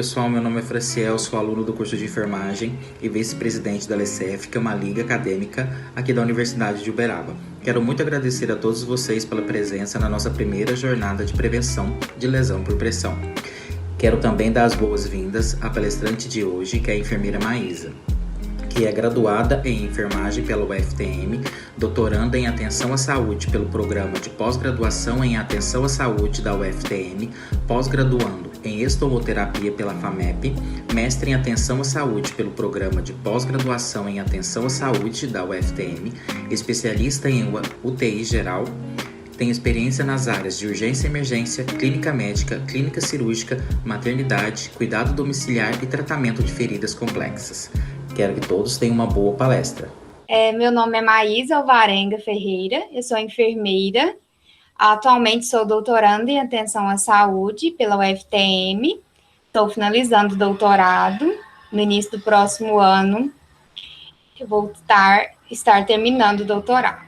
pessoal, meu nome é Fraciel, sou aluno do curso de enfermagem e vice-presidente da LCF, que é uma liga acadêmica aqui da Universidade de Uberaba. Quero muito agradecer a todos vocês pela presença na nossa primeira jornada de prevenção de lesão por pressão. Quero também dar as boas-vindas à palestrante de hoje, que é a enfermeira Maísa, que é graduada em enfermagem pela UFTM, doutoranda em atenção à saúde pelo programa de pós-graduação em atenção à saúde da UFTM, pós-graduando em estomoterapia pela FAMEP, mestre em atenção à saúde pelo programa de pós-graduação em atenção à saúde da UFTM, especialista em UTI geral. Tem experiência nas áreas de urgência e emergência, clínica médica, clínica cirúrgica, maternidade, cuidado domiciliar e tratamento de feridas complexas. Quero que todos tenham uma boa palestra. Meu nome é Maísa Alvarenga Ferreira, eu sou enfermeira, atualmente sou doutoranda em atenção à saúde pela UFTM, estou finalizando o doutorado, no início do próximo ano eu vou estar terminando o doutorado.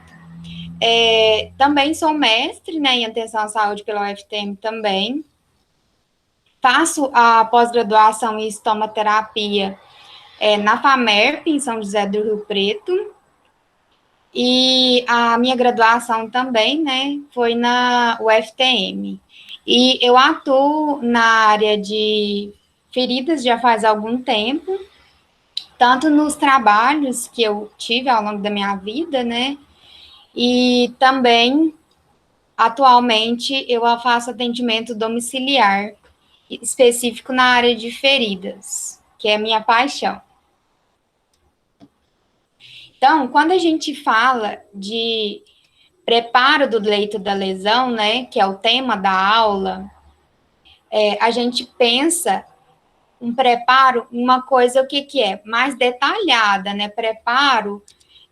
Também sou mestre, em atenção à saúde pela UFTM também, faço a pós-graduação em estomaterapia na FAMERP, em São José do Rio Preto, e a minha graduação também, foi na UFTM. E eu atuo na área de feridas já faz algum tempo, tanto nos trabalhos que eu tive ao longo da minha vida, e também, atualmente, eu faço atendimento domiciliar, específico na área de feridas, que é a minha paixão. Então, quando a gente fala de preparo do leito da lesão, que é o tema da aula, a gente pensa um preparo, uma coisa, o que é? Mais detalhada, Preparo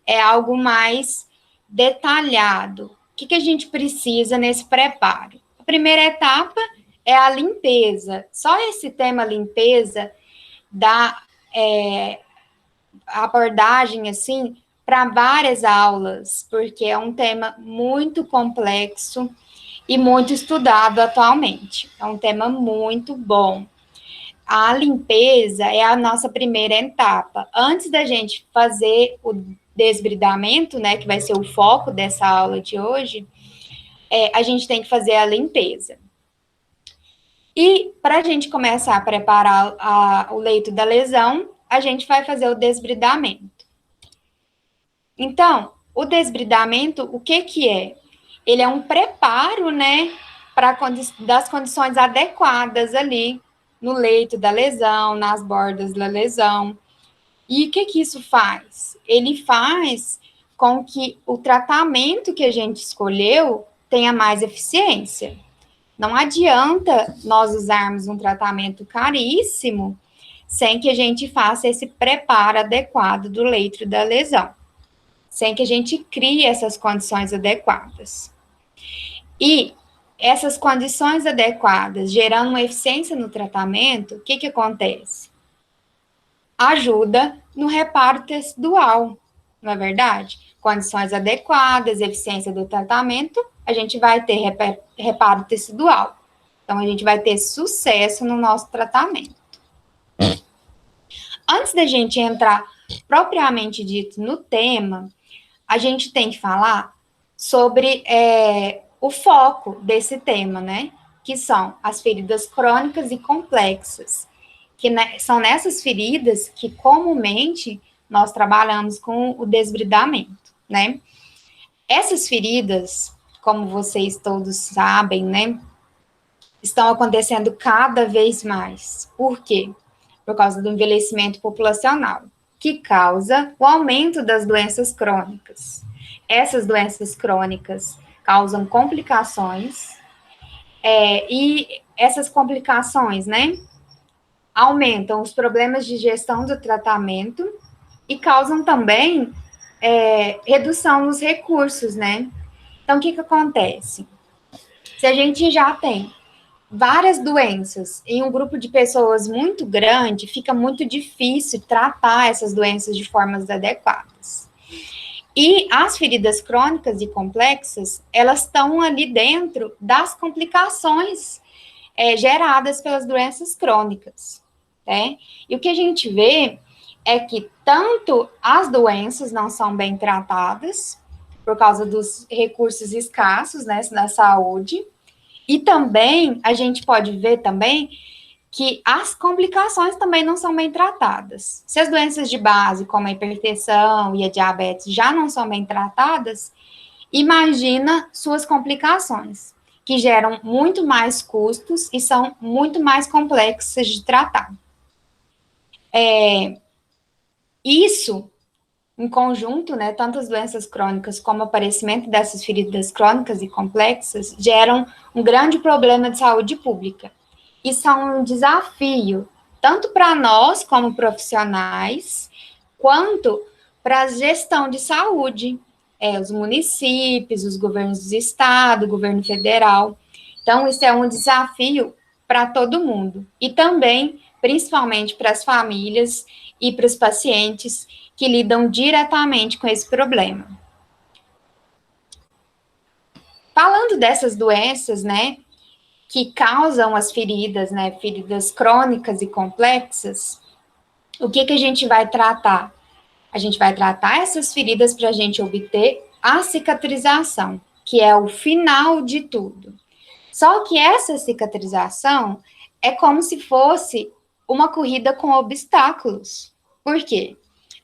é algo mais detalhado. O que a gente precisa nesse preparo? A primeira etapa é a limpeza. Só esse tema limpeza dá abordagem, assim, para várias aulas, porque é um tema muito complexo e muito estudado atualmente. É um tema muito bom. A limpeza é a nossa primeira etapa. Antes da gente fazer o desbridamento, que vai ser o foco dessa aula de hoje, a gente tem que fazer a limpeza. E para a gente começar a preparar o leito da lesão, a gente vai fazer o desbridamento. Então, o desbridamento, o que é? Ele é um preparo, das condições adequadas ali no leito da lesão, nas bordas da lesão. E o que isso faz? Ele faz com que o tratamento que a gente escolheu tenha mais eficiência. Não adianta nós usarmos um tratamento caríssimo sem que a gente faça esse preparo adequado do leito da lesão, sem que a gente crie essas condições adequadas. E essas condições adequadas, gerando uma eficiência no tratamento, o que acontece? Ajuda no reparo tecidual, não é verdade? Condições adequadas, eficiência do tratamento, a gente vai ter reparo tecidual. Então, a gente vai ter sucesso no nosso tratamento. Antes da gente entrar propriamente dito no tema, a gente tem que falar sobre o foco desse tema, que são as feridas crônicas e complexas, que são nessas feridas que comumente nós trabalhamos com o desbridamento, Essas feridas, como vocês todos sabem, estão acontecendo cada vez mais. Por quê? Por causa do envelhecimento populacional, que causa o aumento das doenças crônicas. Essas doenças crônicas causam complicações, e essas complicações, aumentam os problemas de gestão do tratamento e causam também redução nos recursos, Então, o que acontece? Se a gente já tem várias doenças em um grupo de pessoas muito grande, fica muito difícil tratar essas doenças de formas adequadas. E as feridas crônicas e complexas, elas estão ali dentro das complicações geradas pelas doenças crônicas. né? E o que a gente vê é que tanto as doenças não são bem tratadas, por causa dos recursos escassos, né, da saúde, e também a gente pode ver também que as complicações também não são bem tratadas. Se as doenças de base, como a hipertensão e a diabetes, já não são bem tratadas, imagina suas complicações, que geram muito mais custos e são muito mais complexas de tratar. Isso, em conjunto, né, tanto as doenças crônicas como o aparecimento dessas feridas crônicas e complexas, geram um grande problema de saúde pública. E são um desafio, tanto para nós como profissionais, quanto para a gestão de saúde, os municípios, os governos do estado, o governo federal. Então, isso é um desafio para todo mundo. E também, principalmente para as famílias e para os pacientes que lidam diretamente com esse problema. Falando dessas doenças, né, que causam as feridas, né, feridas crônicas e complexas, o que a gente vai tratar? A gente vai tratar essas feridas para a gente obter a cicatrização, que é o final de tudo. Só que essa cicatrização é como se fosse uma corrida com obstáculos. Por quê?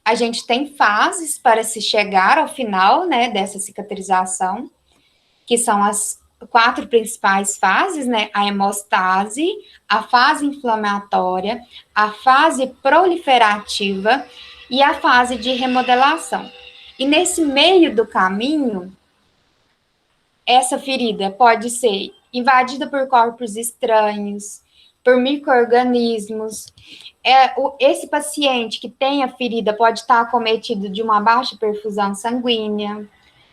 A gente tem fases para se chegar ao final, né, dessa cicatrização, que são as 4 principais fases, né, a hemostase, a fase inflamatória, a fase proliferativa e a fase de remodelação. E nesse meio do caminho, essa ferida pode ser invadida por corpos estranhos, por micro-organismos. Esse paciente que tem a ferida pode estar acometido de uma baixa perfusão sanguínea,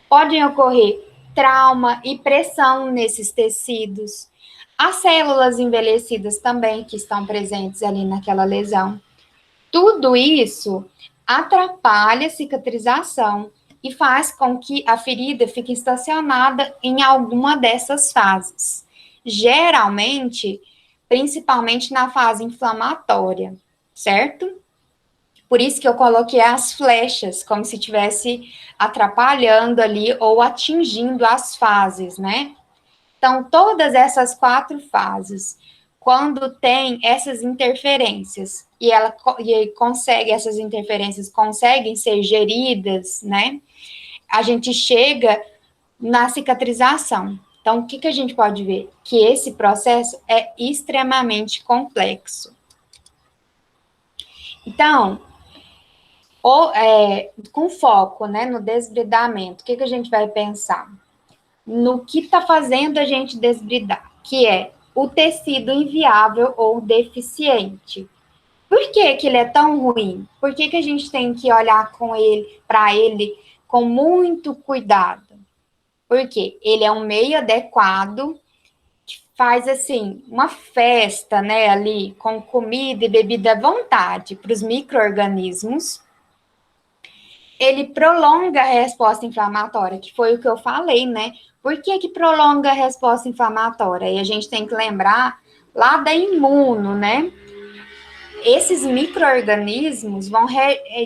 podem ocorrer trauma e pressão nesses tecidos, as células envelhecidas também que estão presentes ali naquela lesão. Tudo isso atrapalha a cicatrização e faz com que a ferida fique estacionada em alguma dessas fases. Geralmente, principalmente na fase inflamatória, certo? Por isso que eu coloquei as flechas, como se estivesse atrapalhando ali ou atingindo as fases, né? Então, todas essas 4 fases, quando tem essas interferências essas interferências conseguem ser geridas, né? A gente chega na cicatrização. Então, o que a gente pode ver? Que esse processo é extremamente complexo. Então, com foco, né, no desbridamento, o que a gente vai pensar? No que está fazendo a gente desbridar, que é o tecido inviável ou deficiente. Por que ele é tão ruim? Por que a gente tem que olhar para ele com muito cuidado? Porque ele é um meio adequado que faz assim uma festa, né, ali com comida e bebida à vontade para os micro-organismos. Ele prolonga a resposta inflamatória, que foi o que eu falei, né? Por que prolonga a resposta inflamatória? E a gente tem que lembrar lá da imuno, né? Esses micro-organismos vão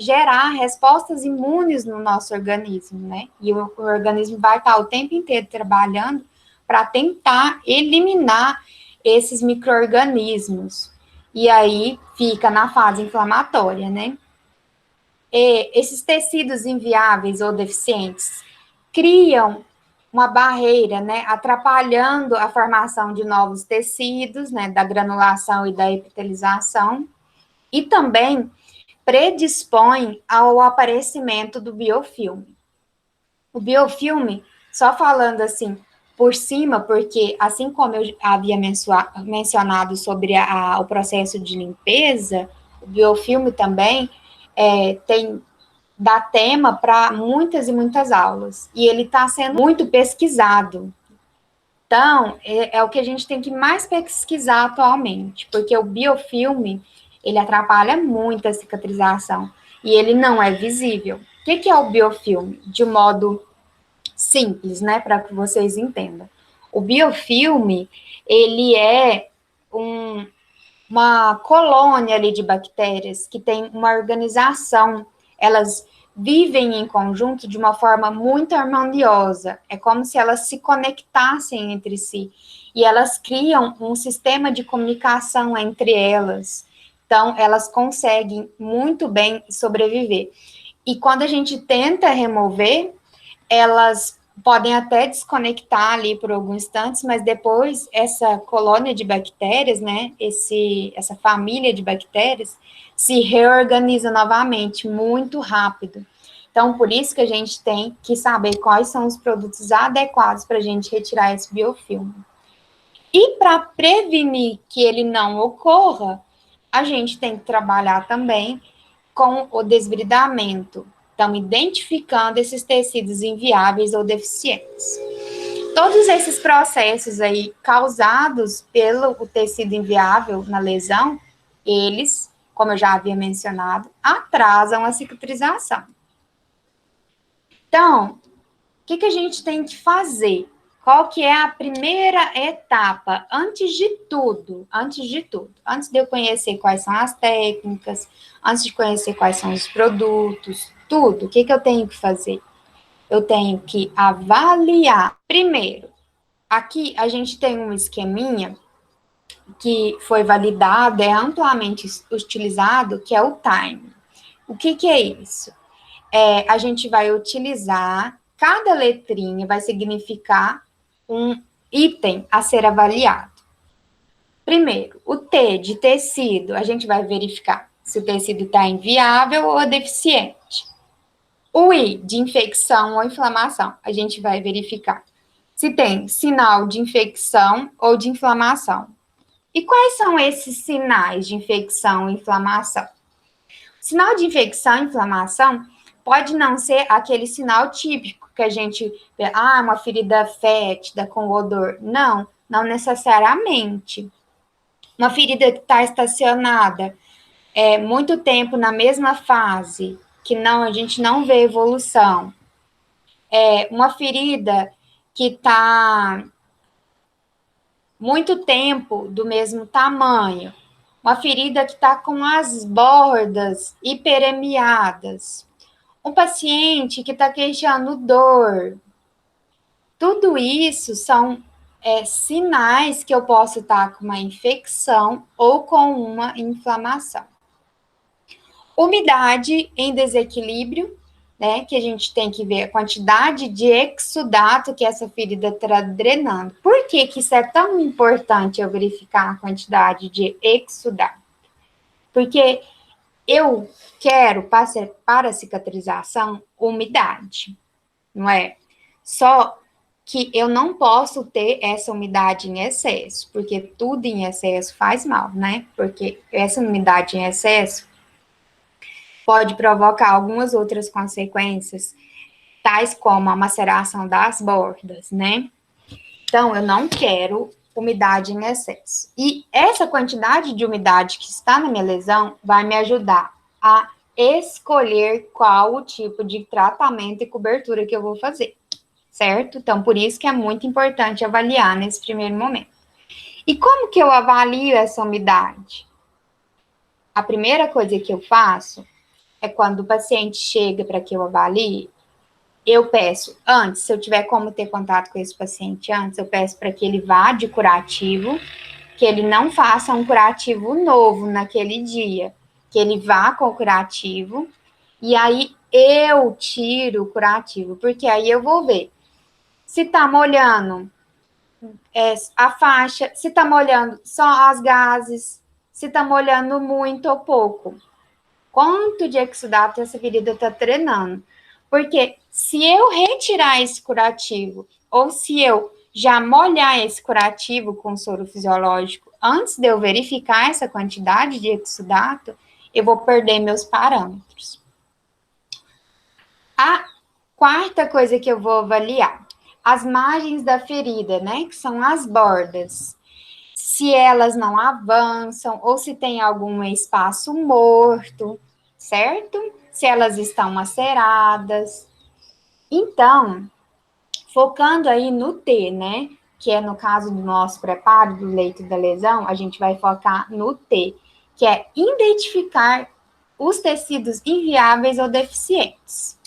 gerar respostas imunes no nosso organismo, né? E o organismo vai estar o tempo inteiro trabalhando para tentar eliminar esses micro-organismos. E aí fica na fase inflamatória, né? Esses tecidos inviáveis ou deficientes criam uma barreira, né, atrapalhando a formação de novos tecidos, né, da granulação e da epitelização, e também predispõe ao aparecimento do biofilme. O biofilme, só falando assim por cima, porque assim como eu havia mencionado sobre o processo de limpeza, o biofilme também dá tema para muitas e muitas aulas, e ele está sendo muito pesquisado. Então, é o que a gente tem que mais pesquisar atualmente, porque o biofilme, ele atrapalha muito a cicatrização, e ele não é visível. O que é o biofilme? De um modo simples, né, para que vocês entendam. O biofilme, ele é uma colônia ali de bactérias que tem uma organização, elas vivem em conjunto de uma forma muito harmoniosa, é como se elas se conectassem entre si, e elas criam um sistema de comunicação entre elas, então elas conseguem muito bem sobreviver. E quando a gente tenta remover, elas podem até desconectar ali por alguns instantes, mas depois essa colônia de bactérias, né, essa família de bactérias, se reorganiza novamente muito rápido. Então, por isso que a gente tem que saber quais são os produtos adequados para a gente retirar esse biofilme. E para prevenir que ele não ocorra, a gente tem que trabalhar também com o desbridamento. Estamos identificando esses tecidos inviáveis ou deficientes. Todos esses processos aí causados pelo tecido inviável na lesão, eles, como eu já havia mencionado, atrasam a cicatrização. Então, o que a gente tem que fazer? Qual que é a primeira etapa? Antes de tudo, antes de eu conhecer quais são as técnicas, antes de conhecer quais são os produtos, tudo, o que eu tenho que fazer? Eu tenho que avaliar. Primeiro, aqui a gente tem um esqueminha que foi validado, é amplamente utilizado, que é o time. O que é isso? A gente vai utilizar, cada letrinha vai significar um item a ser avaliado. Primeiro, o T de tecido, a gente vai verificar se o tecido está inviável ou deficiente. O I de infecção ou inflamação, a gente vai verificar se tem sinal de infecção ou de inflamação. E quais são esses sinais de infecção e inflamação? Sinal de infecção e inflamação pode não ser aquele sinal típico que a gente vê, uma ferida fétida com odor. Não, não necessariamente. Uma ferida que está estacionada muito tempo na mesma fase, que a gente não vê evolução. Uma ferida que está muito tempo do mesmo tamanho. Uma ferida que está com as bordas hiperemiadas. Um paciente que está queixando dor. Tudo isso são sinais que eu posso estar com uma infecção ou com uma inflamação. Umidade em desequilíbrio, né, que a gente tem que ver a quantidade de exudato que essa ferida está drenando. Por que isso é tão importante eu verificar a quantidade de exudato? Porque eu quero, para a cicatrização, umidade, não é? Só que eu não posso ter essa umidade em excesso, porque tudo em excesso faz mal, né? Porque essa umidade em excesso pode provocar algumas outras consequências, tais como a maceração das bordas, né? Então, eu não quero umidade em excesso. E essa quantidade de umidade que está na minha lesão vai me ajudar a escolher qual o tipo de tratamento e cobertura que eu vou fazer, certo? Então, por isso que é muito importante avaliar nesse primeiro momento. E como que eu avalio essa umidade? A primeira coisa que eu faço é quando o paciente chega para que eu avalie, eu peço antes, se eu tiver como ter contato com esse paciente antes, eu peço para que ele vá de curativo, que ele não faça um curativo novo naquele dia, que ele vá com o curativo, e aí eu tiro o curativo, porque aí eu vou ver se tá molhando a faixa, se tá molhando só as gases, se tá molhando muito ou pouco. Quanto de exudato essa ferida está treinando. Porque se eu retirar esse curativo, ou se eu já molhar esse curativo com soro fisiológico, antes de eu verificar essa quantidade de exudato, eu vou perder meus parâmetros. A quarta coisa que eu vou avaliar, as margens da ferida, né, que são as bordas. Se elas não avançam, ou se tem algum espaço morto, certo? Se elas estão maceradas. Então, focando aí no T, né? que é no caso do nosso preparo do leito da lesão, a gente vai focar no T, que é identificar os tecidos inviáveis ou deficientes.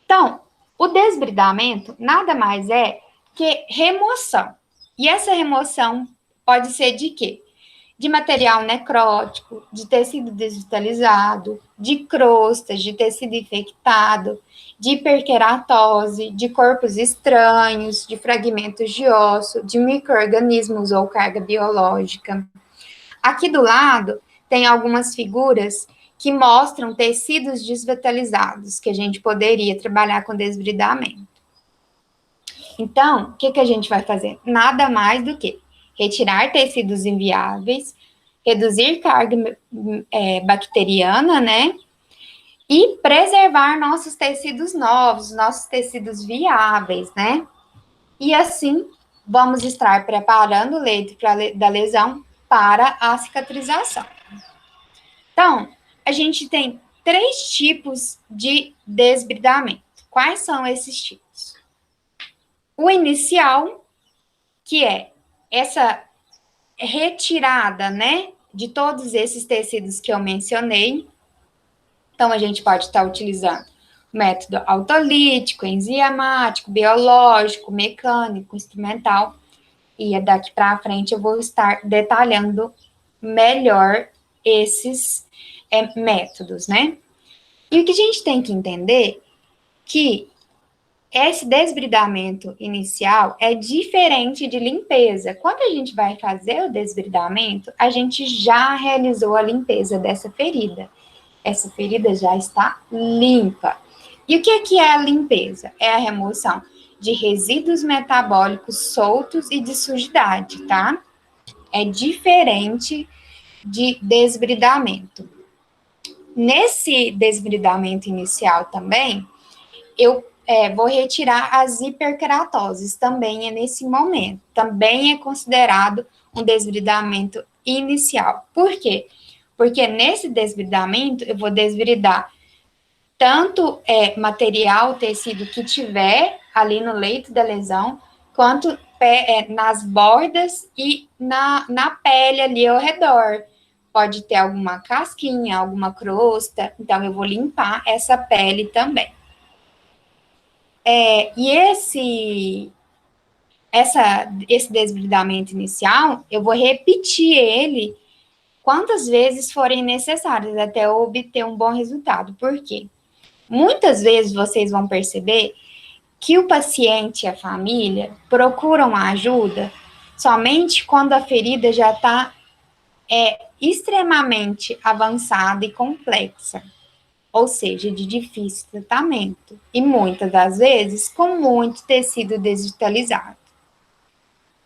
Então, o desbridamento nada mais é que remoção. E essa remoção pode ser de quê? De material necrótico, de tecido desvitalizado, de crostas, de tecido infectado, de hiperqueratose, de corpos estranhos, de fragmentos de osso, de micro-organismos ou carga biológica. Aqui do lado tem algumas figuras que mostram tecidos desvitalizados, que a gente poderia trabalhar com desbridamento. Então, o que a gente vai fazer? Nada mais do que retirar tecidos inviáveis, reduzir carga bacteriana, né? E preservar nossos tecidos novos, nossos tecidos viáveis, né? E assim, vamos estar preparando o leito da lesão para a cicatrização. Então, a gente tem 3 tipos de desbridamento. Quais são esses tipos? O inicial, que é essa retirada, né, de todos esses tecidos que eu mencionei. Então, a gente pode estar utilizando método autolítico, enzimático, biológico, mecânico, instrumental. E daqui para frente eu vou estar detalhando melhor esses métodos, né? E o que a gente tem que entender que esse desbridamento inicial é diferente de limpeza. Quando a gente vai fazer o desbridamento, a gente já realizou a limpeza dessa ferida. Essa ferida já está limpa. E o que é a limpeza? É a remoção de resíduos metabólicos soltos e de sujidade, tá? É diferente de desbridamento. Nesse desbridamento inicial também, eu vou retirar as hiperqueratoses, também é nesse momento. Também é considerado um desbridamento inicial. Por quê? Porque nesse desbridamento, eu vou desbridar tanto material, tecido que tiver ali no leito da lesão, quanto nas bordas e na pele ali ao redor. Pode ter alguma casquinha, alguma crosta, então eu vou limpar essa pele também. E esse desbridamento inicial, eu vou repetir ele quantas vezes forem necessárias até eu obter um bom resultado. Por quê? Muitas vezes vocês vão perceber que o paciente e a família procuram a ajuda somente quando a ferida já está extremamente avançada e complexa, ou seja, de difícil tratamento, e muitas das vezes com muito tecido desvitalizado.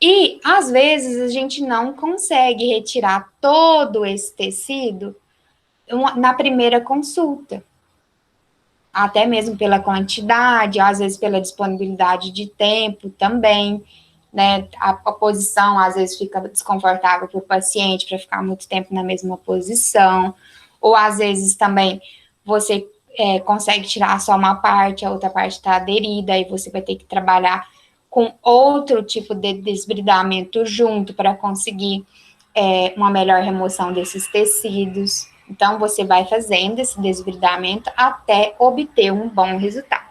E, às vezes, a gente não consegue retirar todo esse tecido na primeira consulta. Até mesmo pela quantidade, às vezes pela disponibilidade de tempo também, né? A posição, às vezes, fica desconfortável para o paciente, para ficar muito tempo na mesma posição. Ou, às vezes, também, você consegue tirar só uma parte, a outra parte está aderida, aí você vai ter que trabalhar com outro tipo de desbridamento junto para conseguir uma melhor remoção desses tecidos. Então, você vai fazendo esse desbridamento até obter um bom resultado.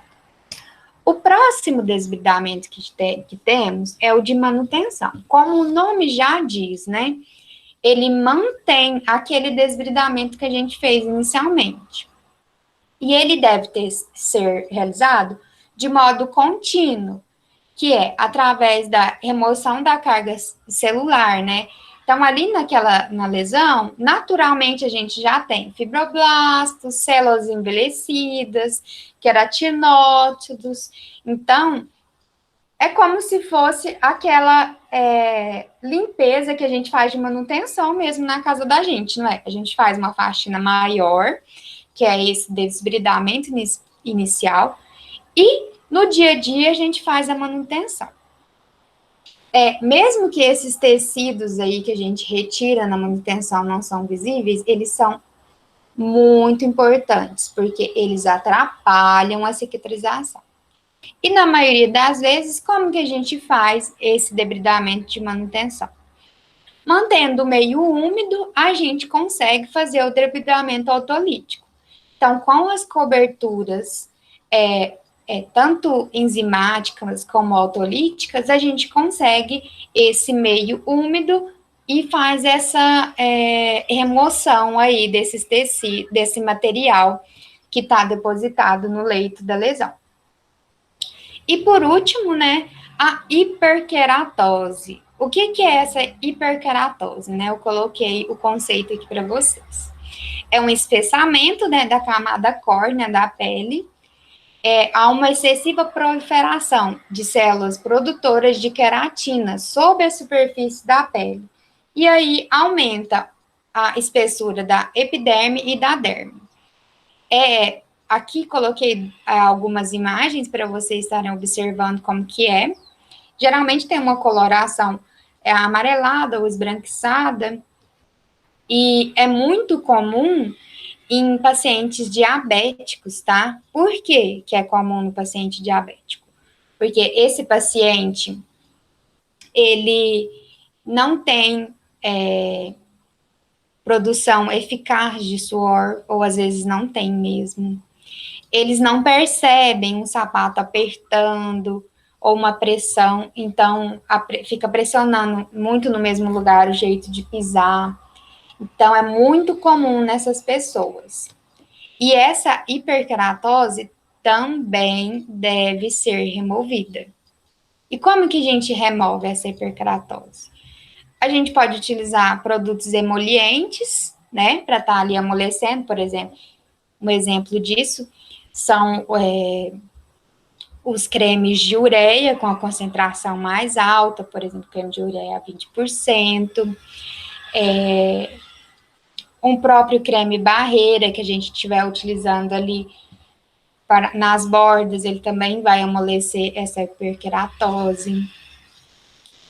O próximo desbridamento que temos é o de manutenção. Como o nome já diz, né? Ele mantém aquele desbridamento que a gente fez inicialmente. E ele deve ser realizado de modo contínuo, que é através da remoção da carga celular, né? Então, ali na lesão, naturalmente a gente já tem fibroblastos, células envelhecidas, queratinócitos. Então, é como se fosse aquela limpeza que a gente faz de manutenção mesmo na casa da gente, não é? A gente faz uma faxina maior, que é esse desbridamento inicial, e no dia a dia a gente faz a manutenção. Mesmo que esses tecidos aí que a gente retira na manutenção não são visíveis, eles são muito importantes, porque eles atrapalham a cicatrização. E na maioria das vezes, como que a gente faz esse debridamento de manutenção? Mantendo o meio úmido, a gente consegue fazer o debridamento autolítico. Então, com as coberturas, tanto enzimáticas como autolíticas, a gente consegue esse meio úmido e faz essa remoção aí desses tecidos, desse material que está depositado no leito da lesão. E por último, né, a hiperkeratose. O que é essa hiperkeratose, né? Eu coloquei o conceito aqui para vocês. É um espessamento, né, da camada córnea da pele, há uma excessiva proliferação de células produtoras de queratina sobre a superfície da pele. E aí aumenta a espessura da epiderme e da derme. Aqui coloquei algumas imagens para vocês estarem observando como que é. Geralmente tem uma coloração amarelada ou esbranquiçada, e é muito comum em pacientes diabéticos, tá? Por que é comum no paciente diabético? Porque esse paciente, ele não tem produção eficaz de suor, ou às vezes não tem mesmo. Eles não percebem um sapato apertando ou uma pressão, então fica pressionando muito no mesmo lugar o jeito de pisar. Então, é muito comum nessas pessoas. E essa hiperkeratose também deve ser removida. E como que a gente remove essa hiperkeratose? A gente pode utilizar produtos emolientes, né, para estar ali amolecendo, por exemplo. Um exemplo disso são os cremes de ureia com a concentração mais alta, por exemplo, creme de ureia a 20%, um próprio creme barreira que a gente estiver utilizando ali nas bordas, ele também vai amolecer essa hiperkeratose.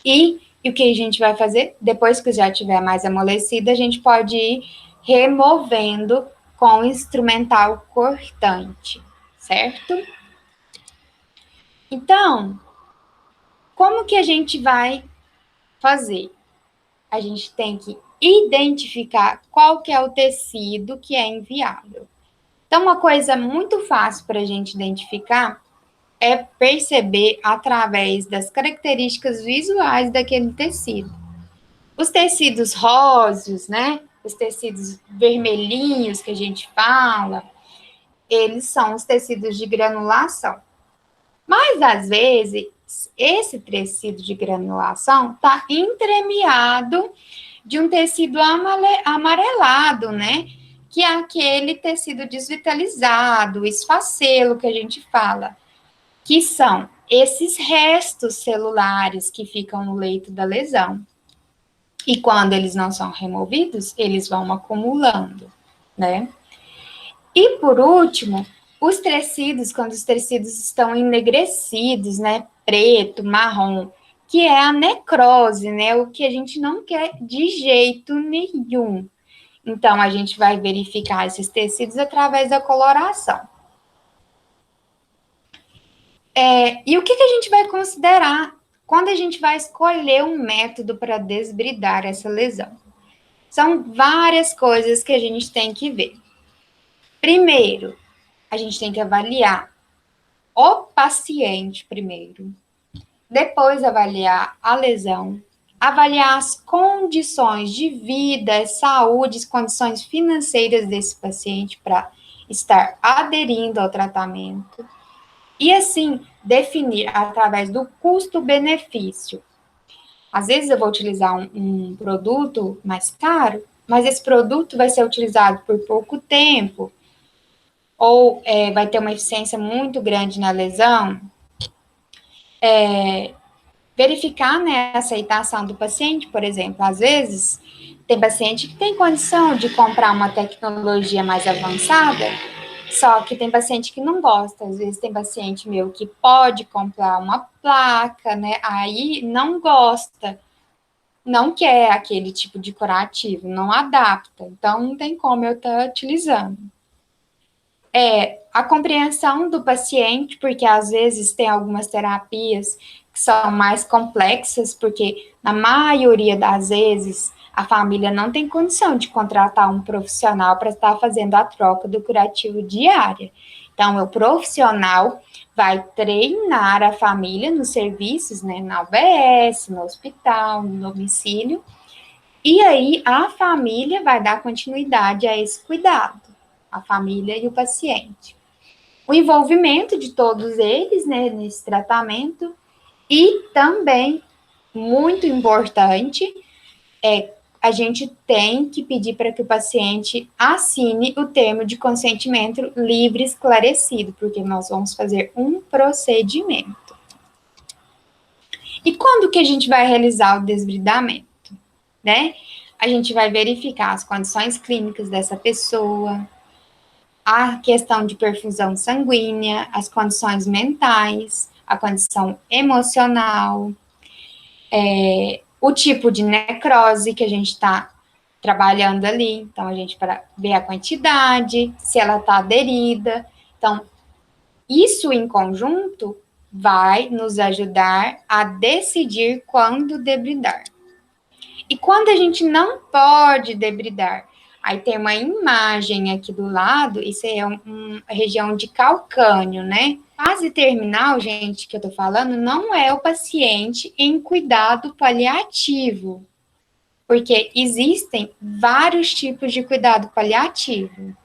E o que a gente vai fazer? Depois que já estiver mais amolecido, a gente pode ir removendo com instrumental cortante, certo? Então, como que a gente vai fazer? A gente tem que identificar qual que é o tecido que é inviável. Então, uma coisa muito fácil para a gente identificar é perceber através das características visuais daquele tecido. Os tecidos róseos, né? Os tecidos vermelhinhos que a gente fala, eles são os tecidos de granulação. Mas, às vezes, esse tecido de granulação está entremeado de um tecido amarelado, né? Que é aquele tecido desvitalizado, esfacelo que a gente fala, que são esses restos celulares que ficam no leito da lesão. E quando eles não são removidos, eles vão acumulando, né? E por último, os tecidos, quando os tecidos estão enegrecidos, né, preto, marrom, que é a necrose, né, o que a gente não quer de jeito nenhum. Então, a gente vai verificar esses tecidos através da coloração. E o que a gente vai considerar quando a gente vai escolher um método para desbridar essa lesão? São várias coisas que a gente tem que ver. Primeiro, a gente tem que avaliar o paciente primeiro, depois avaliar a lesão, avaliar as condições de vida, saúde, condições financeiras desse paciente para estar aderindo ao tratamento. E assim, definir através do custo-benefício. Às vezes eu vou utilizar um produto mais caro, mas esse produto vai ser utilizado por pouco tempo, ou vai ter uma eficiência muito grande na lesão. Verificar, né, a aceitação do paciente, por exemplo. Às vezes, tem paciente que tem condição de comprar uma tecnologia mais avançada, só que tem paciente que não gosta. Às vezes tem paciente meu que pode comprar uma placa, né? Aí não gosta, não quer aquele tipo de curativo, não adapta. Então, não tem como eu estar utilizando. A compreensão do paciente, porque às vezes tem algumas terapias que são mais complexas, porque na maioria das vezes a família não tem condição de contratar um profissional para estar fazendo a troca do curativo diária. Então, o profissional vai treinar a família nos serviços, né, na UBS, no hospital, no domicílio, e aí a família vai dar continuidade a esse cuidado, a família e o paciente. O envolvimento de todos eles, né, nesse tratamento, e também, muito importante, a gente tem que pedir para que o paciente assine o termo de consentimento livre e esclarecido, porque nós vamos fazer um procedimento. E quando que a gente vai realizar o desbridamento, né? A gente vai verificar as condições clínicas dessa pessoa, a questão de perfusão sanguínea, as condições mentais, a condição emocional, o tipo de necrose que a gente está trabalhando ali. Então, a gente para ver a quantidade, se ela está aderida. Então, isso em conjunto vai nos ajudar a decidir quando debridar. E quando a gente não pode debridar, aí tem uma imagem aqui do lado, isso é uma região de calcânio, né? Fase terminal, gente, que eu tô falando, não é o paciente em cuidado paliativo, porque existem vários tipos de cuidado paliativo.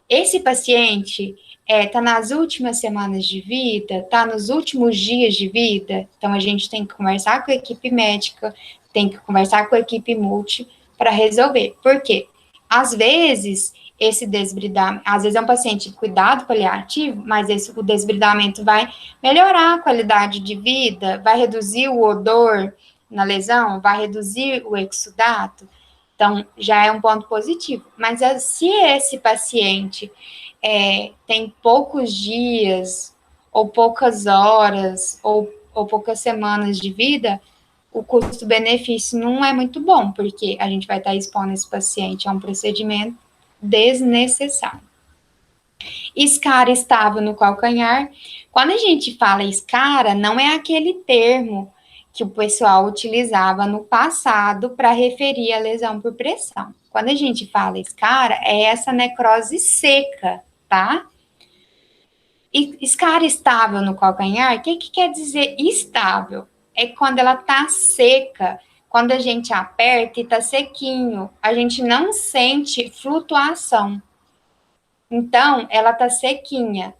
Esse paciente está nas últimas semanas de vida, está nos últimos dias de vida, então a gente tem que conversar com a equipe médica, tem que conversar com a equipe multi para resolver. Por quê? Às vezes, esse desbridamento, às vezes é um paciente de cuidado paliativo, mas o desbridamento vai melhorar a qualidade de vida, vai reduzir o odor na lesão, vai reduzir o exudato, então já é um ponto positivo. Mas se esse paciente tem poucos dias, ou poucas horas, ou poucas semanas de vida, o custo-benefício não é muito bom, porque a gente vai estar expondo esse paciente a um procedimento desnecessário. Escara estável no calcanhar. Quando a gente fala escara, não é aquele termo que o pessoal utilizava no passado para referir a lesão por pressão. Quando a gente fala escara, é essa necrose seca, tá? E escara estável no calcanhar, o que quer dizer estável? É quando ela tá seca, quando a gente aperta e tá sequinho, a gente não sente flutuação. Então, ela tá sequinha.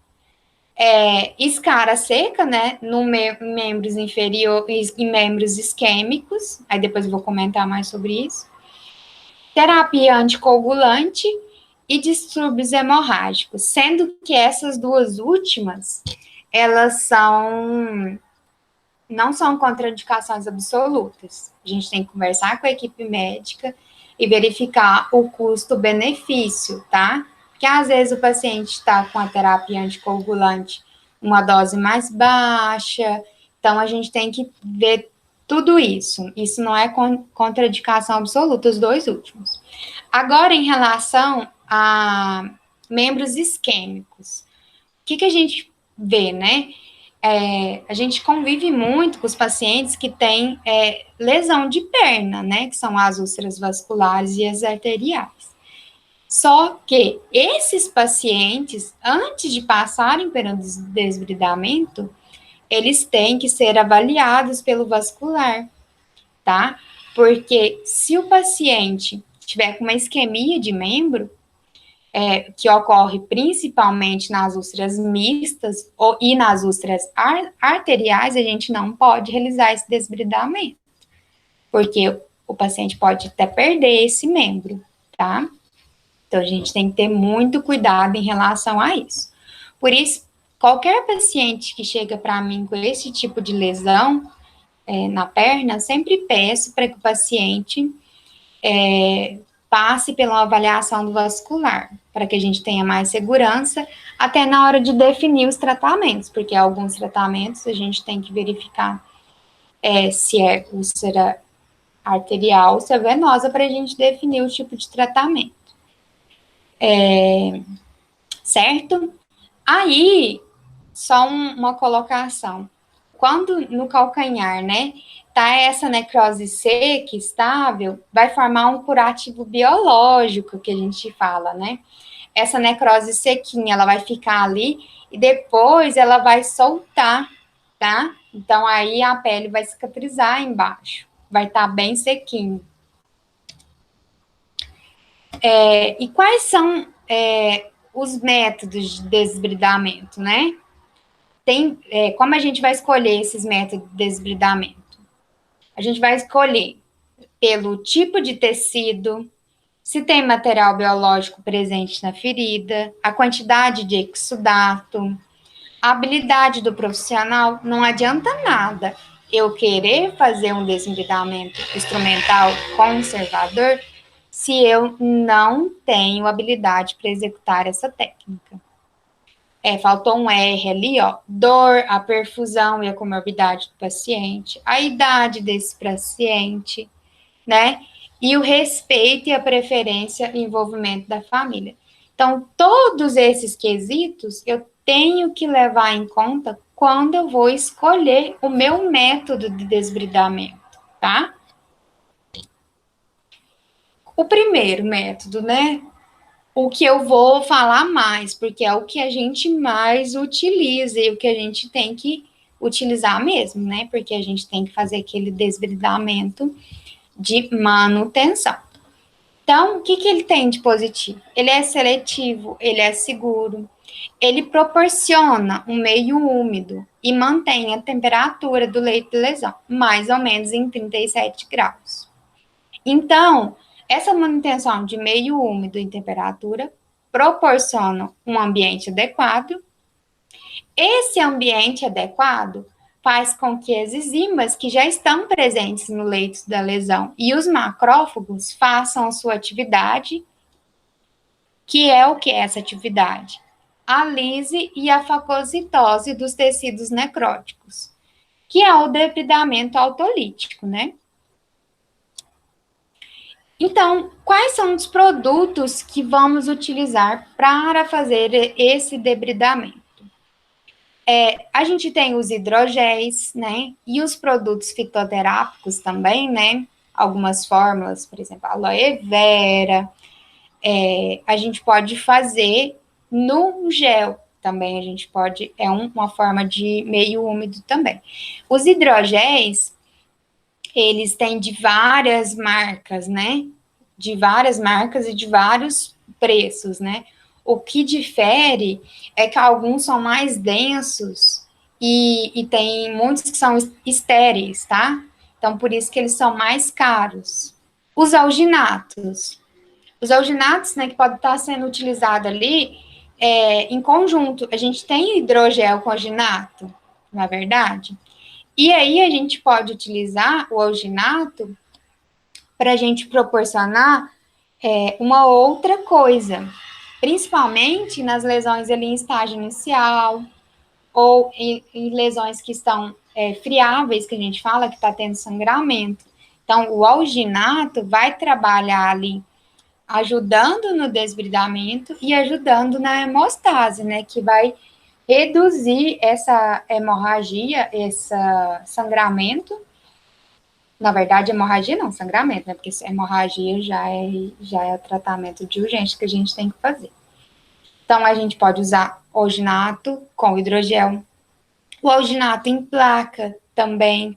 Escara seca, né, no membros inferiores e membros isquêmicos, aí depois eu vou comentar mais sobre isso. Terapia anticoagulante e distúrbios hemorrágicos, sendo que essas duas últimas, elas não são contraindicações absolutas. A gente tem que conversar com a equipe médica e verificar o custo-benefício, tá? Porque às vezes o paciente está com a terapia anticoagulante uma dose mais baixa, então a gente tem que ver tudo isso. Isso não é contraindicação absoluta, os dois últimos. Agora, em relação a membros isquêmicos, o que a gente vê, né? A gente convive muito com os pacientes que têm lesão de perna, né? Que são as úlceras vasculares e as arteriais. Só que esses pacientes, antes de passarem pelo desbridamento, eles têm que ser avaliados pelo vascular, tá? Porque se o paciente tiver com uma isquemia de membro, que ocorre principalmente nas úlceras mistas e nas úlceras arteriais, a gente não pode realizar esse desbridamento, porque o paciente pode até perder esse membro, tá? Então, a gente tem que ter muito cuidado em relação a isso. Por isso, qualquer paciente que chega para mim com esse tipo de lesão na perna, sempre peço para que o paciente passe pela avaliação do vascular, para que a gente tenha mais segurança, até na hora de definir os tratamentos, porque alguns tratamentos a gente tem que verificar se é úlcera arterial ou se é venosa, para a gente definir o tipo de tratamento. certo? Aí, só uma colocação. Quando no calcanhar, né, tá essa necrose seca, estável, vai formar um curativo biológico, que a gente fala, né? Essa necrose sequinha, ela vai ficar ali e depois ela vai soltar, tá? Então, aí a pele vai cicatrizar embaixo, vai estar bem sequinho. E quais são os métodos de desbridamento, né? Como a gente vai escolher esses métodos de desbridamento? A gente vai escolher pelo tipo de tecido, se tem material biológico presente na ferida, a quantidade de exudato, a habilidade do profissional. Não adianta nada eu querer fazer um desbridamento instrumental conservador se eu não tenho habilidade para executar essa técnica. Faltou um R ali, ó. Dor, a perfusão e a comorbidade do paciente, a idade desse paciente, né? E o respeito e a preferência e envolvimento da família. Então, todos esses quesitos eu tenho que levar em conta quando eu vou escolher o meu método de desbridamento, tá? O primeiro método, né? O que eu vou falar mais, porque é o que a gente mais utiliza e o que a gente tem que utilizar mesmo, né? Porque a gente tem que fazer aquele desbridamento de manutenção. Então, o que ele tem de positivo? Ele é seletivo, ele é seguro, ele proporciona um meio úmido e mantém a temperatura do leito de lesão, mais ou menos em 37 graus. Então, essa manutenção de meio úmido em temperatura proporciona um ambiente adequado. Esse ambiente adequado faz com que as enzimas que já estão presentes no leito da lesão e os macrófagos façam a sua atividade, que é o que é essa atividade? A lise e a fagocitose dos tecidos necróticos, que é o debridamento autolítico, né? Então, quais são os produtos que vamos utilizar para fazer esse debridamento? A gente tem os hidrogéis, né? E os produtos fitoterápicos também, né? Algumas fórmulas, por exemplo, aloe vera. A gente pode fazer no gel também, a gente pode, uma forma de meio úmido também. Os hidrogéis, eles têm de várias marcas, né? De várias marcas e de vários preços, né? O que difere é que alguns são mais densos e tem muitos que são estéreis, tá? Então, por isso que eles são mais caros. Os alginatos. Os alginatos, né, que pode estar sendo utilizado ali em conjunto. A gente tem hidrogel com alginato, não é verdade? E aí a gente pode utilizar o alginato para a gente proporcionar uma outra coisa, principalmente nas lesões ali em estágio inicial, ou em lesões que estão friáveis, que a gente fala que está tendo sangramento. Então, o alginato vai trabalhar ali ajudando no desbridamento e ajudando na hemostase, né, que vai reduzir essa hemorragia, esse sangramento. Na verdade, hemorragia não, sangramento, né? Porque hemorragia já é o tratamento de urgência que a gente tem que fazer. Então, a gente pode usar alginato com hidrogel, o alginato em placa também,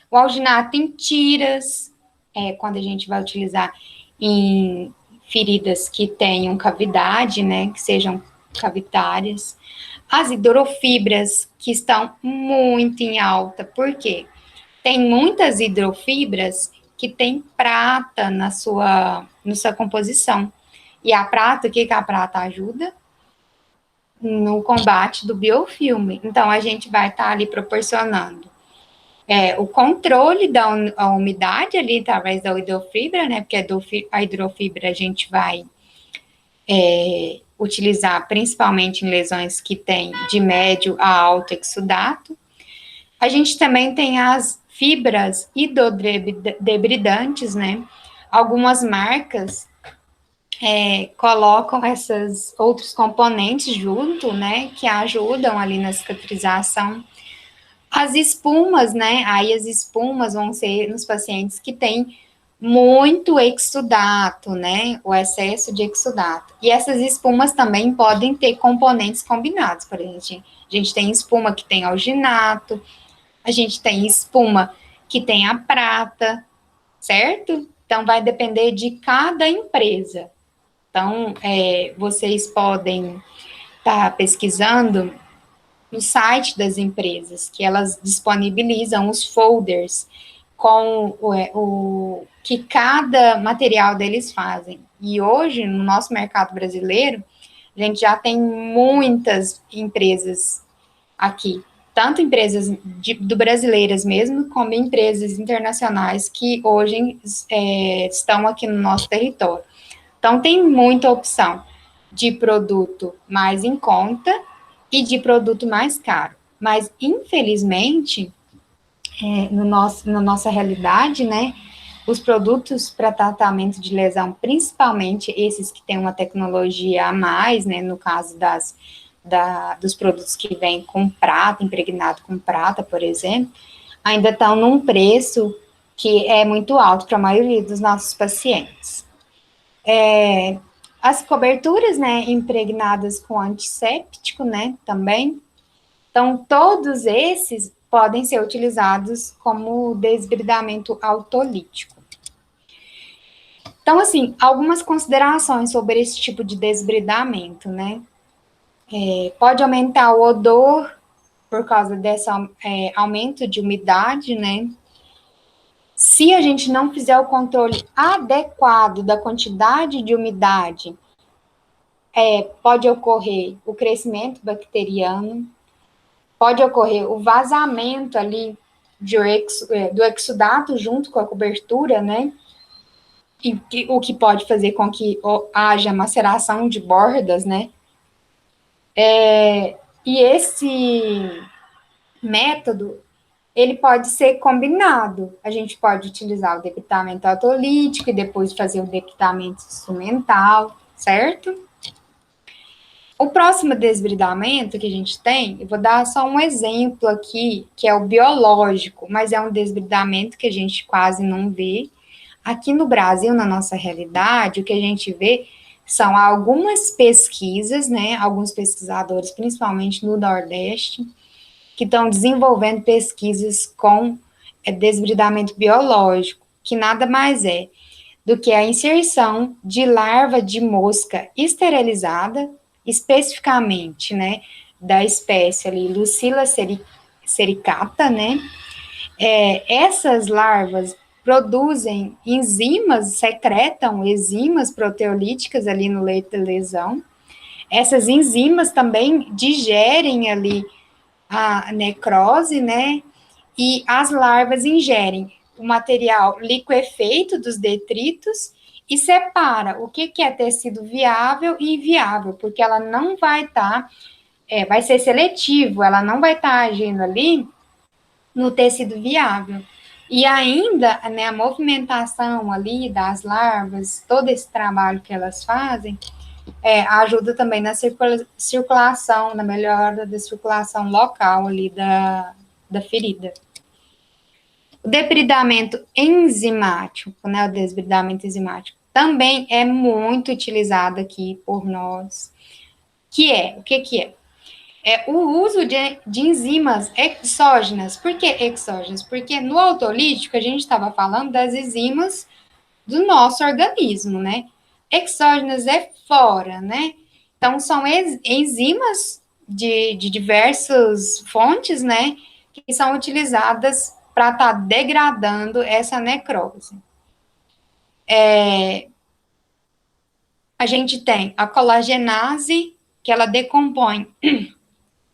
o alginato em tiras, quando a gente vai utilizar em feridas que tenham cavidade, né? Que sejam cavitárias. As hidrofibras, que estão muito em alta, por quê? Tem muitas hidrofibras que tem prata na sua composição. E a prata, o que a prata ajuda? No combate do biofilme. Então, a gente vai estar ali proporcionando o controle da umidade ali, através da hidrofibra, né? Porque a hidrofibra a gente vai utilizar principalmente em lesões que tem de médio a alto exudato. A gente também tem as fibras hidrodebridantes, né? Algumas marcas colocam esses outros componentes junto, né, que ajudam ali na cicatrização. As espumas, né, aí as espumas vão ser nos pacientes que têm muito exudato, né, o excesso de exudato. E essas espumas também podem ter componentes combinados, por exemplo, a gente tem espuma que tem alginato, a gente tem espuma que tem a prata, certo? Então, vai depender de cada empresa. Então, vocês podem estar pesquisando no site das empresas, que elas disponibilizam os folders com o que cada material deles fazem. E hoje, no nosso mercado brasileiro, a gente já tem muitas empresas aqui, tanto empresas do brasileiras mesmo, como empresas internacionais que hoje estão aqui no nosso território. Então, tem muita opção de produto mais em conta e de produto mais caro. Mas, infelizmente, na nossa realidade, né, os produtos para tratamento de lesão, principalmente esses que têm uma tecnologia a mais, né, no caso dos produtos que vêm com prata, impregnado com prata, por exemplo, ainda estão num preço que é muito alto para a maioria dos nossos pacientes. As coberturas, né, impregnadas com antisséptico, né, também. Então, todos esses podem ser utilizados como desbridamento autolítico. Então, assim, algumas considerações sobre esse tipo de desbridamento, né? Pode aumentar o odor por causa desse aumento de umidade, né? Se a gente não fizer o controle adequado da quantidade de umidade, pode ocorrer o crescimento bacteriano, pode ocorrer o vazamento ali do exudato junto com a cobertura, né? O que pode fazer com que haja maceração de bordas, né? E esse método, ele pode ser combinado. A gente pode utilizar o debritamento autolítico e depois fazer o debritamento instrumental, certo? O próximo desbridamento que a gente tem, eu vou dar só um exemplo aqui, que é o biológico, mas é um desbridamento que a gente quase não vê. Aqui no Brasil, na nossa realidade, o que a gente vê são algumas pesquisas, né, alguns pesquisadores, principalmente no Nordeste, que estão desenvolvendo pesquisas com desbridamento biológico, que nada mais é do que a inserção de larva de mosca esterilizada, especificamente, né, da espécie ali, Lucilla sericata, né, essas larvas produzem enzimas, secretam enzimas proteolíticas ali no leito da lesão. Essas enzimas também digerem ali a necrose, né, e as larvas ingerem o material liquefeito dos detritos e separa o que é tecido viável e inviável, porque ela não vai estar, vai ser seletivo, ela não vai estar agindo ali no tecido viável. E ainda, né, a movimentação ali das larvas, todo esse trabalho que elas fazem, ajuda também na circulação, na melhora da circulação local ali da ferida. O debridamento enzimático, né, o desbridamento enzimático, também é muito utilizado aqui por nós. O que é? É o uso de enzimas exógenas. Por que exógenas? Porque no autolítico a gente estava falando das enzimas do nosso organismo, né? Exógenas é fora, né? Então, são enzimas de diversas fontes, né? Que são utilizadas para estar degradando essa necrose. A gente tem a colagenase, que ela decompõe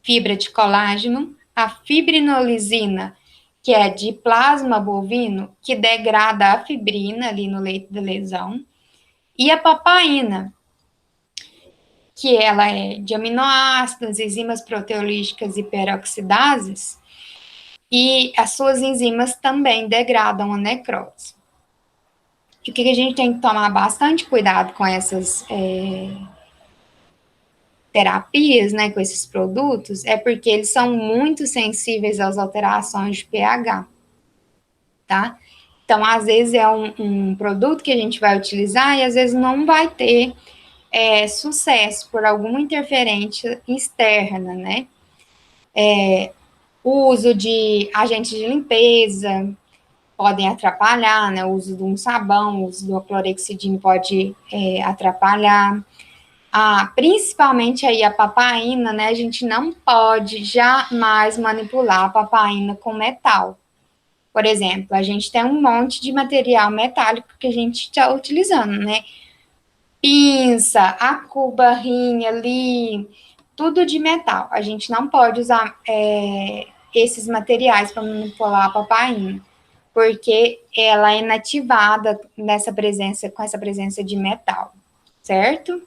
fibra de colágeno, a fibrinolizina, que é de plasma bovino, que degrada a fibrina ali no leito da lesão, e a papaina, que ela é de aminoácidos, enzimas proteolíticas e peroxidases, e as suas enzimas também degradam a necrose. que o que a gente tem que tomar bastante cuidado com essas terapias, né, com esses produtos, é porque eles são muito sensíveis às alterações de pH, tá? Então, às vezes é um produto que a gente vai utilizar e às vezes não vai ter sucesso por alguma interferência externa, né? O uso de agentes de limpeza podem atrapalhar, né? O uso de um sabão, o uso do clorexidina pode atrapalhar. Principalmente aí a papaina, né? A gente não pode jamais manipular a papaina com metal. Por exemplo, a gente tem um monte de material metálico que a gente está utilizando, né? Pinça, a barrinha ali, tudo de metal. A gente não pode usar esses materiais para manipular a papaina, porque ela é inativada com essa presença de metal, certo?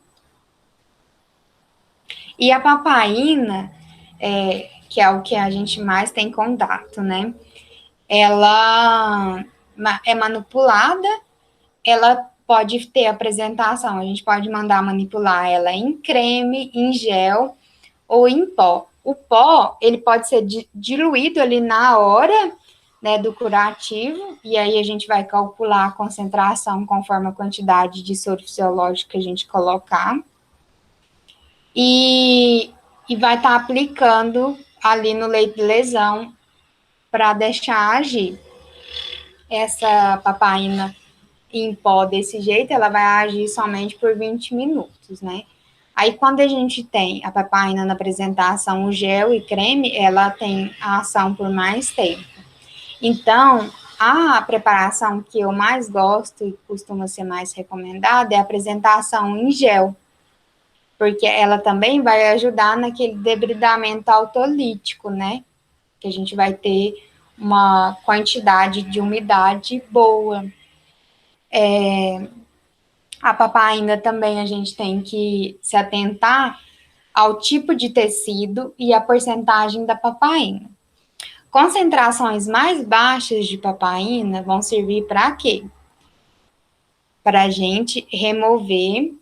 E a papaina, que é o que a gente mais tem contato, né? Ela é manipulada, ela pode ter apresentação, a gente pode mandar manipular ela em creme, em gel ou em pó. O pó, ele pode ser diluído ali na hora, né, do curativo, e aí a gente vai calcular a concentração conforme a quantidade de soro fisiológico que a gente colocar. E vai estar aplicando ali no leito de lesão para deixar agir. Essa papaina em pó desse jeito, ela vai agir somente por 20 minutos, né? Aí, quando a gente tem a papaina na apresentação, o gel e creme, ela tem a ação por mais tempo. Então, a preparação que eu mais gosto e costuma ser mais recomendada é a apresentação em gel, porque ela também vai ajudar naquele debridamento autolítico, né? Que a gente vai ter uma quantidade de umidade boa. A papaina também a gente tem que se atentar ao tipo de tecido e a porcentagem da papaina. Concentrações mais baixas de papaina vão servir para quê? Para a gente remover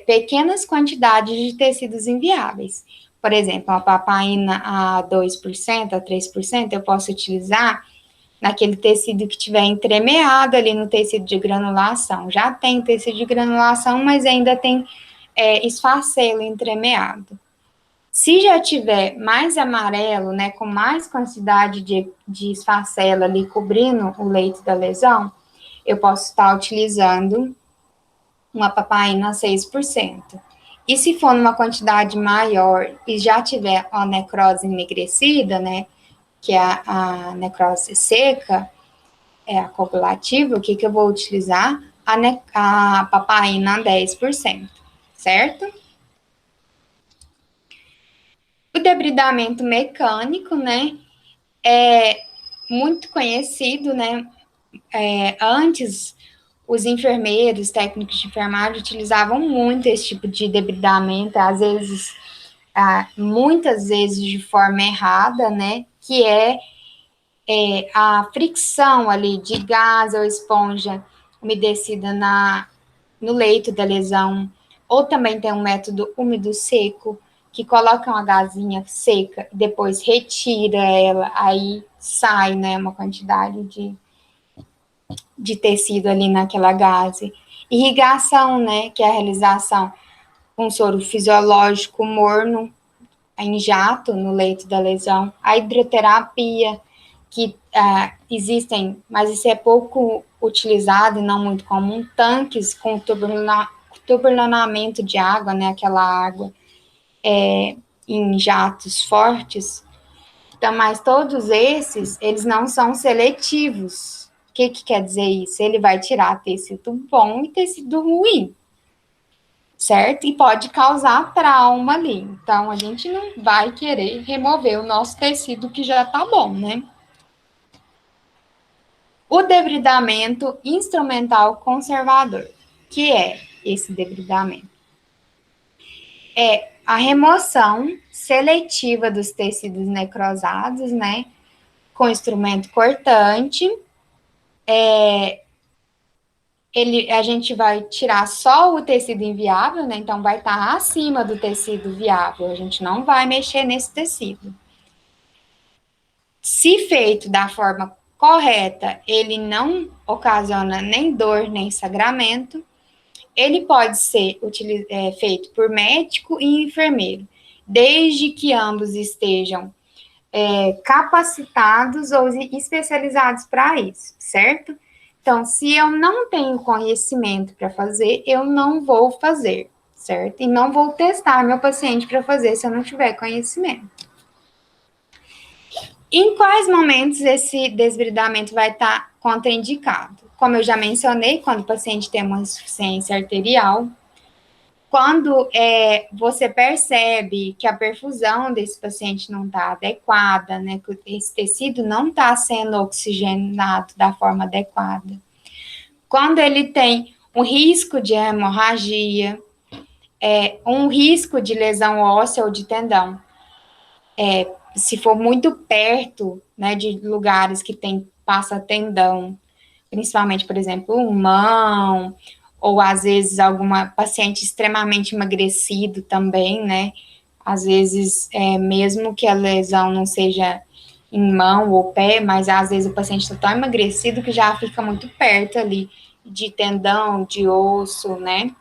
pequenas quantidades de tecidos inviáveis. Por exemplo, a papaina a 2%, a 3%, eu posso utilizar naquele tecido que tiver entremeado ali no tecido de granulação. Já tem tecido de granulação, mas ainda tem esfacelo entremeado. Se já tiver mais amarelo, né, com mais quantidade de esfacelo ali cobrindo o leito da lesão, eu posso estar utilizando uma papaina 6%. E se for numa quantidade maior e já tiver a necrose enegrecida, né, que é a necrose seca, a coagulativa, o que eu vou utilizar? A papaina 10%, certo? O debridamento mecânico, né, é muito conhecido, né, antes os enfermeiros, técnicos de enfermagem utilizavam muito esse tipo de debridamento, às vezes, muitas vezes de forma errada, né, que a fricção ali de gás ou esponja umedecida no leito da lesão, ou também tem um método úmido seco, que coloca uma gazinha seca, depois retira ela, aí sai, né, uma quantidade de tecido ali naquela gaze. Irrigação, né, que é a realização com soro fisiológico morno, em jato, no leito da lesão. A hidroterapia, que existem, mas isso é pouco utilizado e não muito comum, tanques com turbulonamento de água, né, aquela água em jatos fortes. Então, mas todos esses, eles não são seletivos. O que quer dizer isso? Ele vai tirar tecido bom e tecido ruim, certo? E pode causar trauma ali. Então, a gente não vai querer remover o nosso tecido que já tá bom, né? O debridamento instrumental conservador. Que é esse debridamento? É a remoção seletiva dos tecidos necrosados, né? Com instrumento cortante, a gente vai tirar só o tecido inviável, né? Então, vai estar acima do tecido viável. A gente não vai mexer nesse tecido. Se feito da forma correta, ele não ocasiona nem dor, nem sangramento. Ele pode ser feito por médico e enfermeiro, desde que ambos estejam capacitados ou especializados para isso, certo? Então, se eu não tenho conhecimento para fazer, eu não vou fazer, certo? E não vou testar meu paciente para fazer se eu não tiver conhecimento. Em quais momentos esse desbridamento vai estar contraindicado? Como eu já mencionei, quando o paciente tem uma insuficiência arterial, quando você percebe que a perfusão desse paciente não está adequada, né, que esse tecido não está sendo oxigenado da forma adequada, quando ele tem um risco de hemorragia, um risco de lesão óssea ou de tendão, se for muito perto, né, de lugares que passa tendão, principalmente, por exemplo, mão, ou às vezes alguma paciente extremamente emagrecido também, né? Às vezes, mesmo que a lesão não seja em mão ou pé, mas às vezes o paciente está tão emagrecido que já fica muito perto ali de tendão, de osso, né?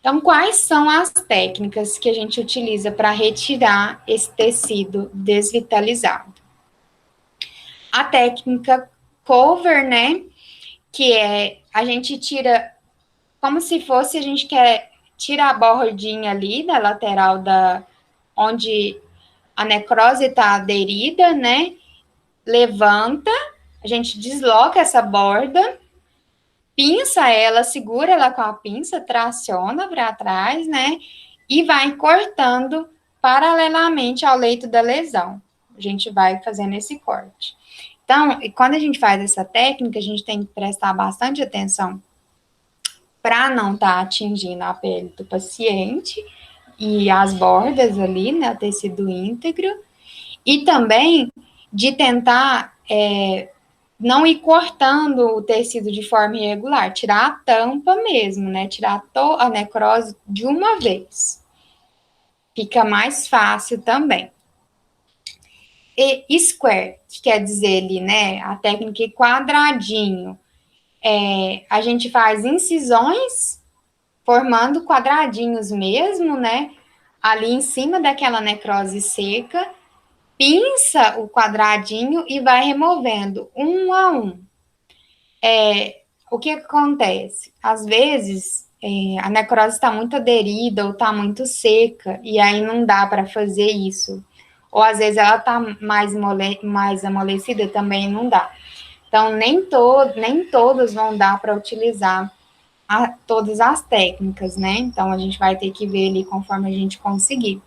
Então, quais são as técnicas que a gente utiliza para retirar esse tecido desvitalizado? A técnica cover, né? Que a gente tira como se fosse a gente quer tirar a bordinha ali da lateral onde a necrose está aderida, né? Levanta, a gente desloca essa borda, pinça ela, segura ela com a pinça, traciona para trás, né? E vai cortando paralelamente ao leito da lesão. A gente vai fazendo esse corte. Então, quando a gente faz essa técnica, a gente tem que prestar bastante atenção para não estar atingindo a pele do paciente e as bordas ali, né, o tecido íntegro, e também de tentar não ir cortando o tecido de forma irregular, tirar a tampa mesmo, né, tirar a necrose de uma vez. Fica mais fácil também. E square, que quer dizer ali, né, a técnica quadradinho, a gente faz incisões formando quadradinhos mesmo, né? Ali em cima daquela necrose seca, pinça o quadradinho e vai removendo um a um. O que acontece? Às vezes, a necrose está muito aderida ou está muito seca, e aí não dá para fazer isso. Ou às vezes ela está mais amolecida, também não dá. Então, nem todos vão dar para utilizar todas as técnicas, né? Então, a gente vai ter que ver ali conforme a gente conseguir.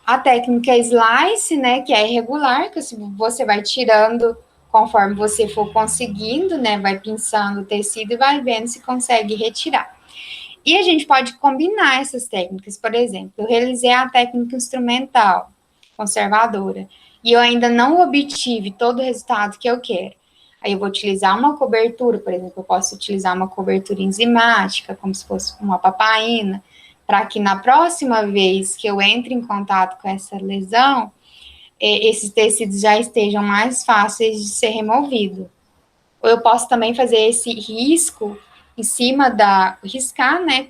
A técnica slice, né, que é irregular, que você vai tirando conforme você for conseguindo, né, vai pinçando o tecido e vai vendo se consegue retirar. E a gente pode combinar essas técnicas, por exemplo, eu realizei a técnica instrumental, conservadora, e eu ainda não obtive todo o resultado que eu quero. Aí eu vou utilizar uma cobertura, por exemplo, eu posso utilizar uma cobertura enzimática, como se fosse uma papaina, para que na próxima vez que eu entre em contato com essa lesão, esses tecidos já estejam mais fáceis de ser removidos. Ou eu posso também fazer esse risco em cima riscar, né,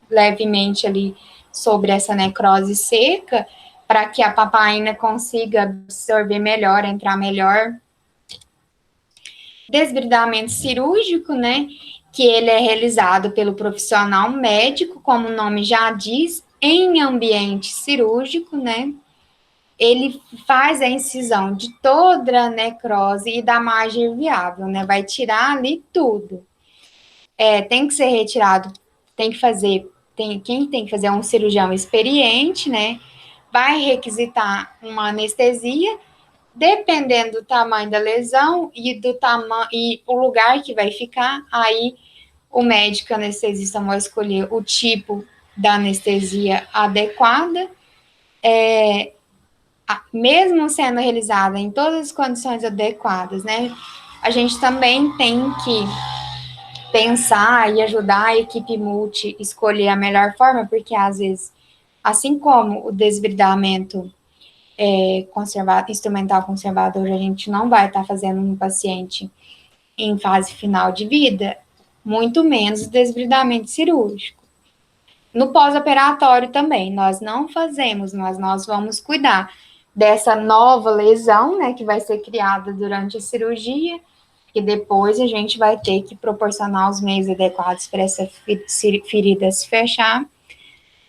levemente ali sobre essa necrose seca, para que a papaina consiga absorver melhor, entrar melhor. Desbridamento cirúrgico, né, que ele é realizado pelo profissional médico, como o nome já diz, em ambiente cirúrgico, né, ele faz a incisão de toda a necrose e da margem viável, né, vai tirar ali tudo. Tem que ser retirado, quem tem que fazer é um cirurgião experiente, né, vai requisitar uma anestesia, dependendo do tamanho da lesão e e o lugar que vai ficar, aí o médico anestesista vai escolher o tipo da anestesia adequada. mesmo sendo realizada em todas as condições adequadas, né, a gente também tem que pensar e ajudar a equipe multi escolher a melhor forma, porque às vezes, assim como o desbridamento instrumental conservador, a gente não vai estar fazendo um paciente em fase final de vida, muito menos desbridamento cirúrgico. No pós-operatório também, nós não fazemos, mas nós vamos cuidar dessa nova lesão, né, que vai ser criada durante a cirurgia, e depois a gente vai ter que proporcionar os meios adequados para essa ferida se fechar.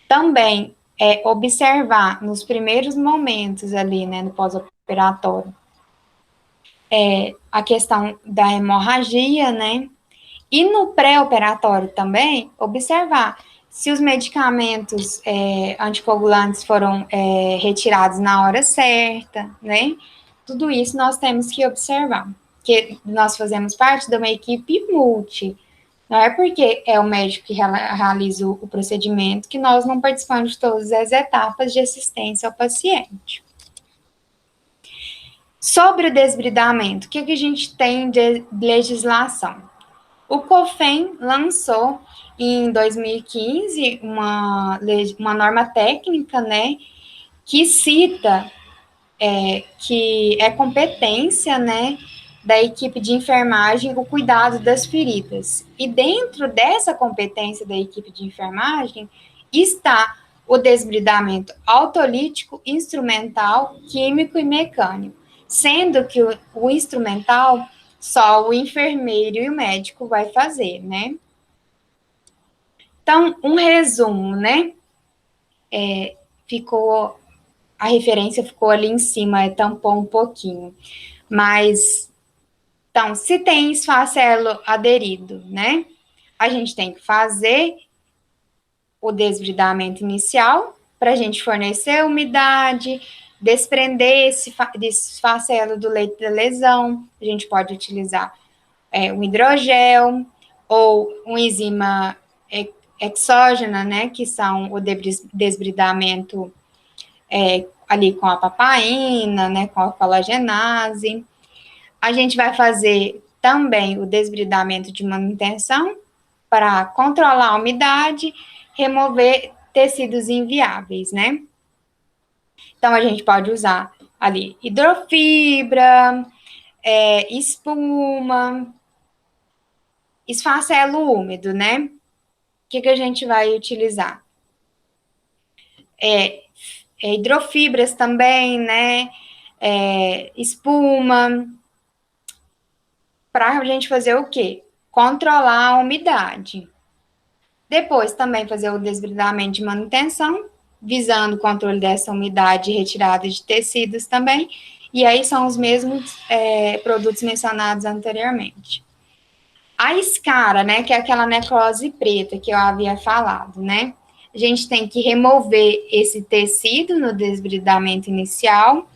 Também observar nos primeiros momentos ali, né, no pós-operatório, a questão da hemorragia, né, e no pré-operatório também, observar se os medicamentos anticoagulantes foram retirados na hora certa, né? Tudo isso nós temos que observar, porque nós fazemos parte de uma equipe multi. Não é porque é o médico que realiza o procedimento que nós não participamos de todas as etapas de assistência ao paciente. Sobre o desbridamento, o que a gente tem de legislação? O COFEN lançou em 2015 uma norma técnica, né, que cita que é competência, né, da equipe de enfermagem o cuidado das feridas. E dentro dessa competência da equipe de enfermagem está o desbridamento autolítico, instrumental, químico e mecânico, sendo que o instrumental só o enfermeiro e o médico vai fazer, né? Então, um resumo, né? A referência ficou ali em cima, tampou um pouquinho. Mas, então, se tem esfacelo aderido, né? A gente tem que fazer o desbridamento inicial para a gente fornecer umidade, desprender esse esfacelo do leito da lesão. A gente pode utilizar um hidrogel ou uma enzima exógena, né, que são o desbridamento ali com a papaina, né, com a colagenase. A gente vai fazer também o desbridamento de manutenção para controlar a umidade, remover tecidos inviáveis, né? Então, a gente pode usar ali hidrofibra, espuma, esfacelo úmido, né? O que a gente vai utilizar? Hidrofibras também, né? Espuma. Para a gente fazer o quê? Controlar a umidade. Depois, também fazer o desbridamento de manutenção, visando o controle dessa umidade e retirada de tecidos também. E aí são os mesmos produtos mencionados anteriormente. A escara, né, que é aquela necrose preta que eu havia falado, né? A gente tem que remover esse tecido no desbridamento inicial,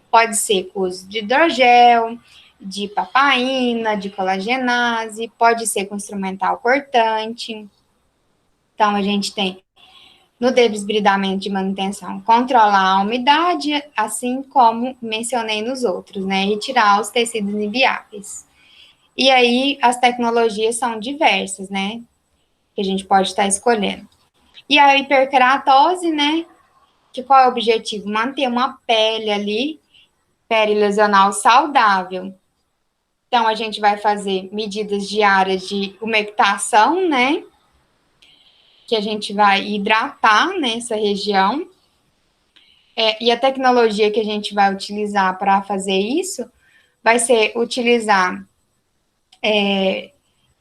pode ser com uso de hidrogel, de papaina, de colagenase, pode ser com instrumental cortante. Então, a gente tem, no desbridamento de manutenção, controlar a umidade, assim como mencionei nos outros, né? Retirar os tecidos inviáveis. E aí, as tecnologias são diversas, né? Que a gente pode estar escolhendo. E a hiperkeratose, né? Que qual é o objetivo? Manter uma pele ali, perilesional saudável. Então, a gente vai fazer medidas diárias de umectação, né? Que a gente vai hidratar nessa região. E a tecnologia que a gente vai utilizar para fazer isso vai ser utilizar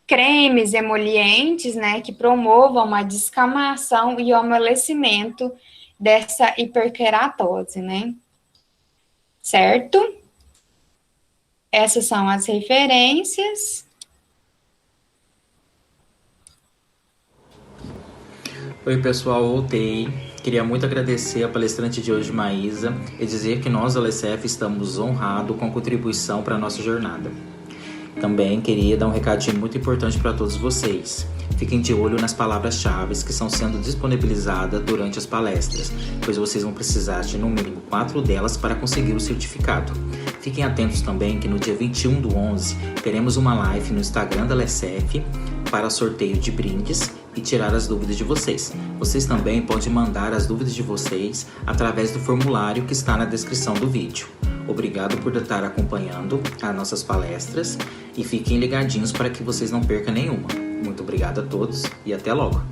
cremes emolientes, né, que promovam uma descamação e o amolecimento dessa hiperkeratose, né? Certo? Essas são as referências. Oi, pessoal, voltei. Queria muito agradecer a palestrante de hoje, Maísa, e dizer que nós, da LSF, estamos honrados com a contribuição para a nossa jornada. Também queria dar um recadinho muito importante para todos vocês. Fiquem de olho nas palavras-chave que estão sendo disponibilizadas durante as palestras, pois vocês vão precisar de no mínimo 4 delas para conseguir o certificado. Fiquem atentos também que no dia 21/11 teremos uma live no Instagram da LSF para sorteio de brindes e tirar as dúvidas de vocês. Vocês também podem mandar as dúvidas de vocês através do formulário que está na descrição do vídeo. Obrigado por estar acompanhando as nossas palestras e fiquem ligadinhos para que vocês não percam nenhuma. Muito obrigado a todos e até logo!